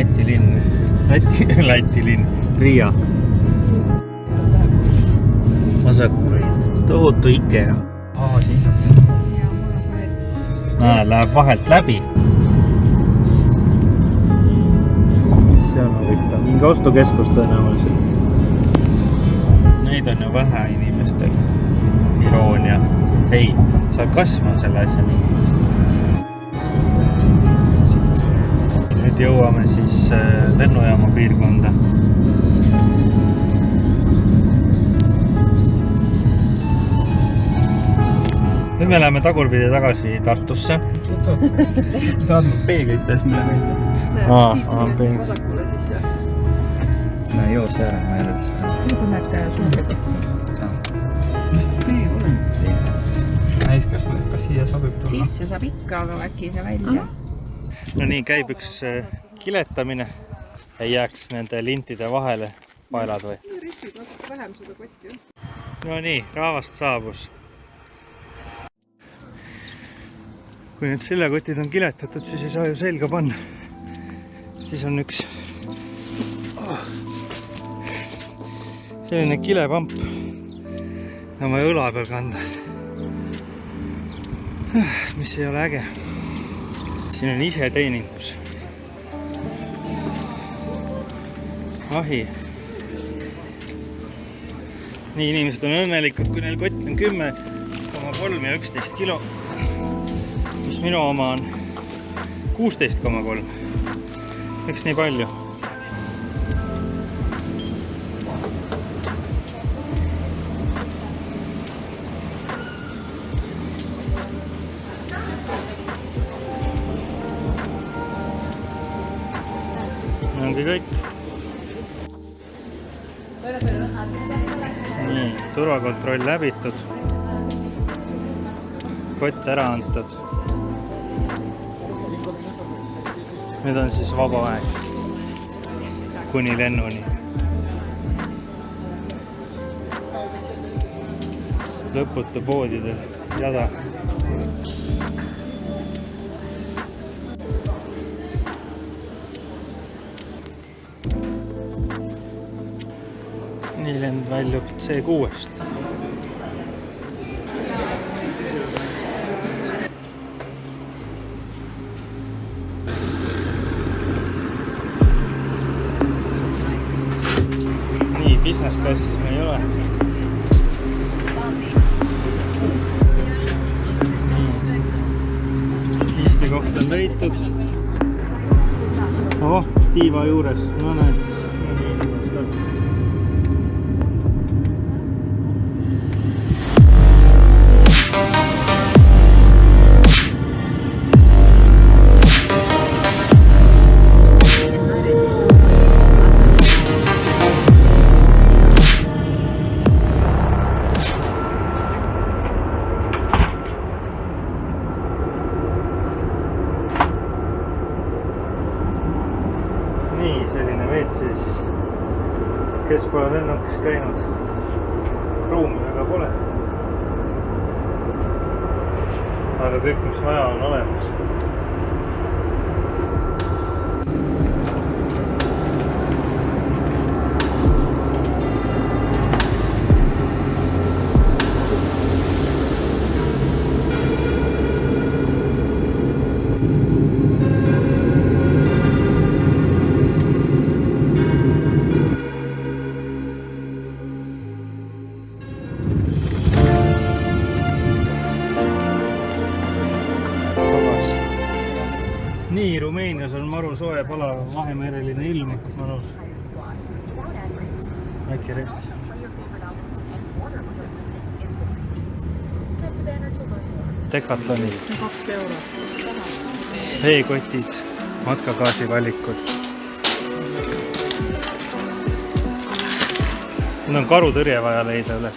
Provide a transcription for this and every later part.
Läti linn. Läti linn. Riia. Vasakul. Tohutu Ikea. Siin saab. Läheb vahelt läbi. Seal on võtta. Mingi ostukeskus tõenäoliselt. Neid on ju vähe inimestel. Iroonia. Ei, sarkasm on selle asja inimest. Nüüd jõuame siis lennujaama piirkonda. Nüüd me läheme tagurpidi tagasi Tartusse. Saadnud peeglites, mille meelde. Siit vasakule siis jah. No joo, see ma ei ole. Siin näete suundet. Kas siia sobib tulla? Sisse saab ikka, aga äkki see välja. No nii, käib üks kiletamine. Ei jääks nende lintide vahele paelad või? Nii ripid natuke vähem seda kotti. No nii, raavast saabus. Kui need seljakotid on kiletatud, siis ei saa ju selga panna. Siis on üks selline kilepamp oma õla peal kanda. Mis ei ole äge. Siin on ise teenindus. Ahi. Nii, inimesed on õnnelikud, kui neil kott on 10,3 ja 11 kilo. Mis minu oma on 16,3. Miks nii palju? Ongi kõik. Nii, turvakontroll läbitud. Kott ära antud. Nüüd on siis vaba aeg kuni lennuni. Lõputu poodide jada. Nii lend väljub C6-st. Nii, business klassis me ei ole. Istekoht on leitud. Tiiva juures. No näed. Nii, selline WC siis. Kes pole lennukis käinud? Ruumi väga pole. Aga kõik, mis vaja on olemas. Nii, Rumeenias on maru soe palav vahemereline ilm. Manus. Väike repp. Decathlonil. 2 eurot. Veekotid, matkagaasivalikud. Nüüd on karutõrje vaja leida üle.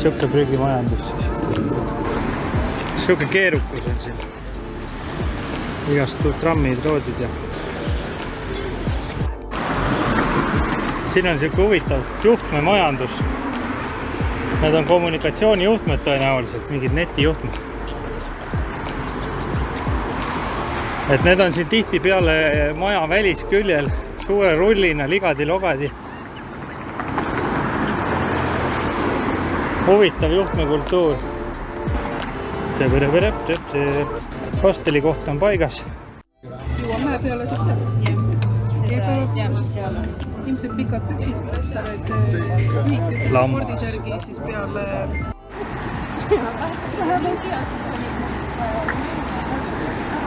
Siuke prügimajandus siis. Siuke keerukus on siin. Igast trammid toodid ja siin on siuke huvitav juhtmemajandus. Need on kommunikatsioonijuhtmed tõenäoliselt, mingid netijuhtmed. Et need on siin tihti peale maja välisküljel suure rullina ligadi-logadi. Huvitav juhtmekultuur. Hosteli koht on paigas. Jõuame peale seda. Ja mis seal on? Ilmselt pikad püksid, lühikesed spordisärgi, siis peale...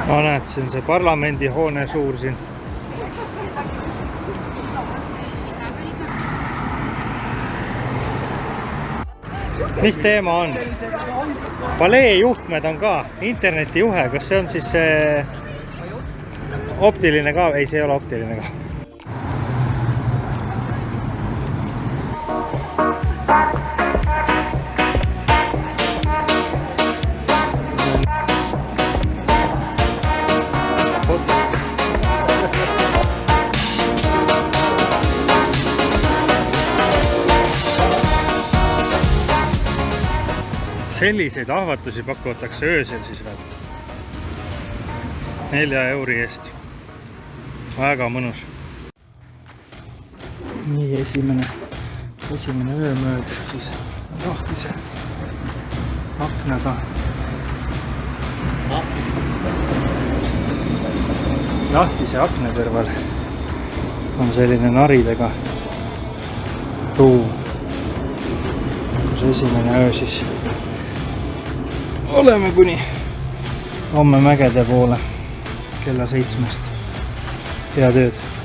No näed, see on see parlamendihoone suur siin. Mis teema on? Palee juhtmed on ka, internetijuhe, kas see on siis see optiline ka? Ei, see ei ole optiline ka. Selliseid ahvatusi pakuvatakse öösel siis veel 4 euri eest. Väga mõnus. Nii esimene öö möödub siis lahtise aknaga. Lahtise akna kõrval on selline naridega ruum, kus esimene öö siis oleme kuni homme mägede poole kella 7. Head ööd!